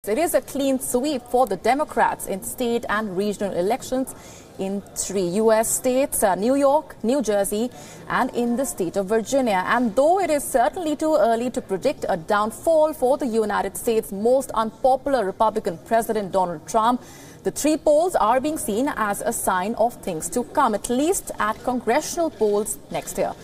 It is a clean sweep for the Democrats in state and regional elections in 3 U.S. states, New York, New Jersey, and in the state of Virginia. And though it is certainly too early to predict a downfall for the United States' most unpopular Republican President Donald Trump, the 3 polls are being seen as a sign of things to come, at least at congressional polls next year.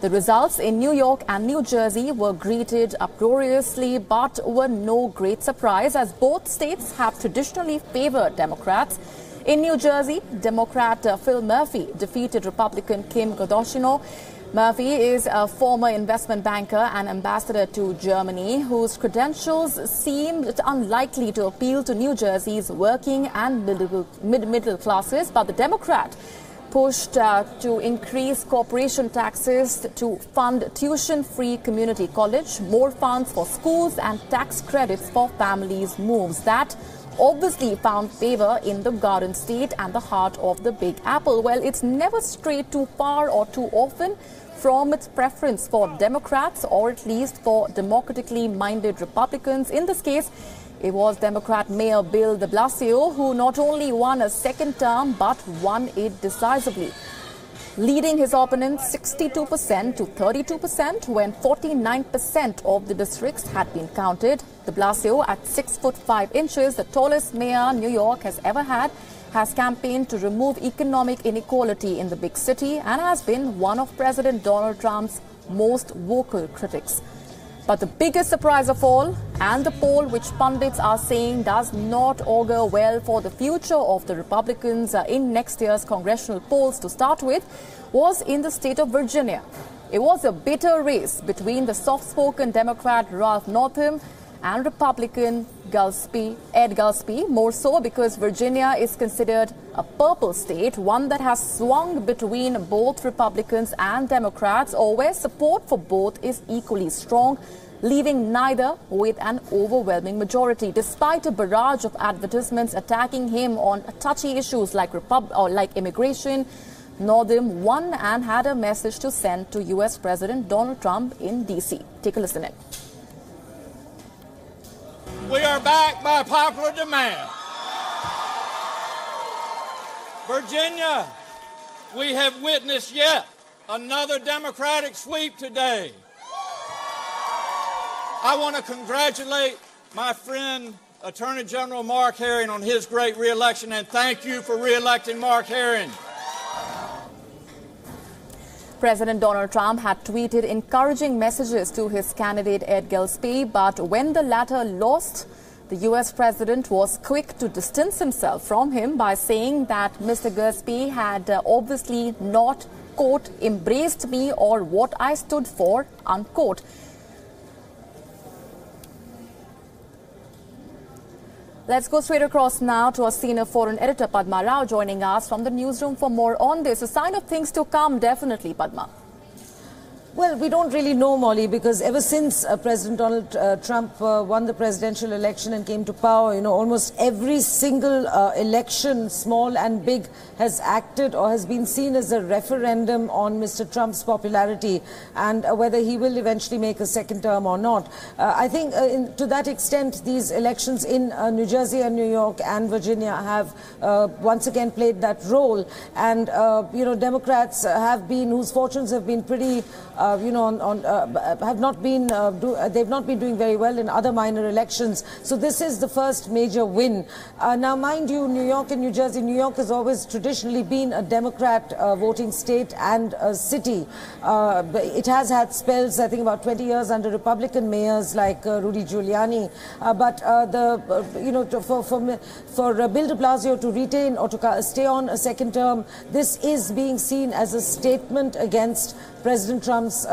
The results in New York and New Jersey were greeted uproariously, but were no great surprise, as both states have traditionally favored Democrats. In New Jersey, Democrat Phil Murphy defeated Republican Kim Kardashian. Murphy is a former investment banker and ambassador to Germany, whose credentials seemed unlikely to appeal to New Jersey's working and middle classes. But the Democrat pushed to increase corporation taxes to fund tuition-free community college, more funds for schools, and tax credits for families' moves. That obviously found favor in the Garden State and the heart of the Big Apple. Well, it's never strayed too far or too often from its preference for Democrats, or at least for democratically minded Republicans. In this case, it was Democrat Mayor Bill de Blasio who not only won a second term but won it decisively, leading his opponents 62% to 32% when 49% of the districts had been counted. De Blasio, at 6'5", the tallest mayor New York has ever had, has campaigned to remove economic inequality in the big city and has been one of President Donald Trump's most vocal critics. But the biggest surprise of all, and the poll which pundits are saying does not augur well for the future of the Republicans in next year's congressional polls to start with, was in the state of Virginia. It was a bitter race between the soft-spoken Democrat Ralph Northam and Republican Ed Gillespie, more so because Virginia is considered a purple state, one that has swung between both Republicans and Democrats, or where support for both is equally strong, leaving neither with an overwhelming majority. Despite a barrage of advertisements attacking him on touchy issues like immigration, Northam won and had a message to send to U.S. President Donald Trump in D.C. Take a listen in. We are back by popular demand. Virginia, we have witnessed yet another Democratic sweep today. I want to congratulate my friend, Attorney General Mark Herring, on his great re-election, and thank you for re-electing Mark Herring. President Donald Trump had tweeted encouraging messages to his candidate Ed Gillespie, but when the latter lost, the U.S. president was quick to distance himself from him by saying that Mr. Gillespie had obviously not, quote, embraced me or what I stood for, unquote. Let's go straight across now to our senior foreign editor, Padma Rao, joining us from the newsroom for more on this. A sign of things to come, definitely, Padma. Well, we don't really know, Molly, because ever since President Donald Trump won the presidential election and came to power, almost every single election, small and big, has acted or has been seen as a referendum on Mr. Trump's popularity and whether he will eventually make a second term or not. I think to that extent, these elections in New Jersey and New York and Virginia have once again played that role. And, Democrats have been, whose fortunes have been pretty they've not been doing very well in other minor elections. So this is the first major win. Now, mind you, New York and New Jersey, New York has always traditionally been a Democrat voting state and a city. It has had spells, I think, about 20 years under Republican mayors like Rudy Giuliani. But for Bill de Blasio to retain or to stay on a second term, this is being seen as a statement against President Trump's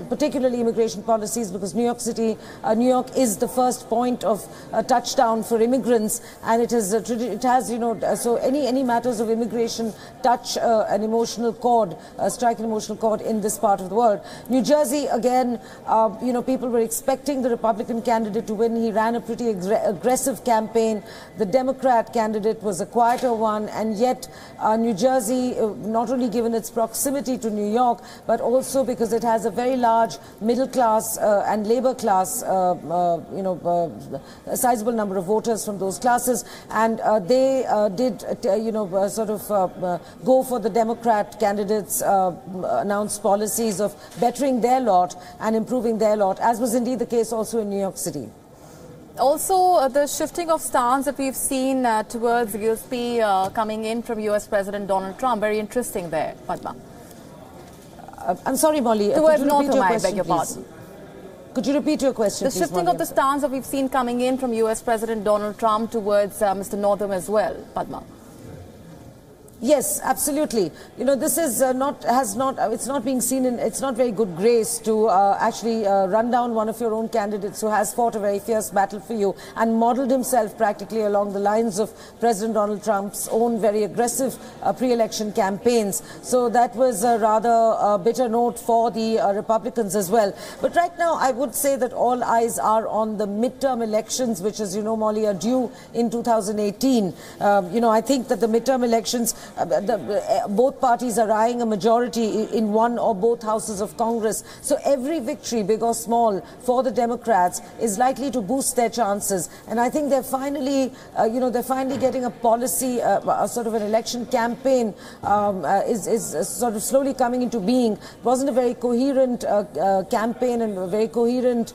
particularly immigration policies, because New York is the first point of touchdown for immigrants, and it has so any matters of immigration touch an emotional chord, strike an emotional chord in this part of the world. New Jersey, again, people were expecting the Republican candidate to win. He ran a pretty aggressive campaign. The Democrat candidate was a quieter one, and yet New Jersey, not only given its proximity to New York, but also because it has a very large middle class and labor class, a sizable number of voters from those classes, and they did, go for the Democrat candidates' announced policies of bettering their lot and improving their lot, as was indeed the case also in New York City. Also, the shifting of stance that we've seen towards GSP coming in from U.S. President Donald Trump, very interesting there, Padma. I'm sorry, Molly. Towards Northam, I beg your pardon. Could you repeat your question, please? The shifting of the stance that we've seen coming in from U.S. President Donald Trump towards Mr. Northam as well, Padma. Yes, absolutely. This is it's not being seen in, it's not very good grace to actually run down one of your own candidates who has fought a very fierce battle for you and modeled himself practically along the lines of President Donald Trump's own very aggressive pre-election campaigns. So that was a rather bitter note for the Republicans as well. But right now, I would say that all eyes are on the midterm elections, which, as you know, Molly, are due in 2018. I think that the midterm elections, both parties are eyeing a majority in one or both houses of Congress. So every victory, big or small, for the Democrats is likely to boost their chances. And I think they're finally, getting a policy, sort of an election campaign is sort of slowly coming into being. It wasn't a very coherent campaign and a very coherent,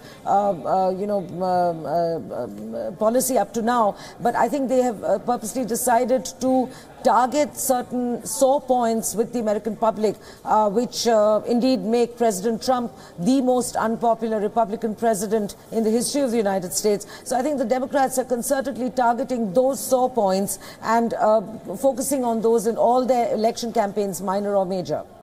policy up to now. But I think they have purposely decided to target certain sore points with the American public, which indeed make President Trump the most unpopular Republican president in the history of the United States. So I think the Democrats are concertedly targeting those sore points and focusing on those in all their election campaigns, minor or major.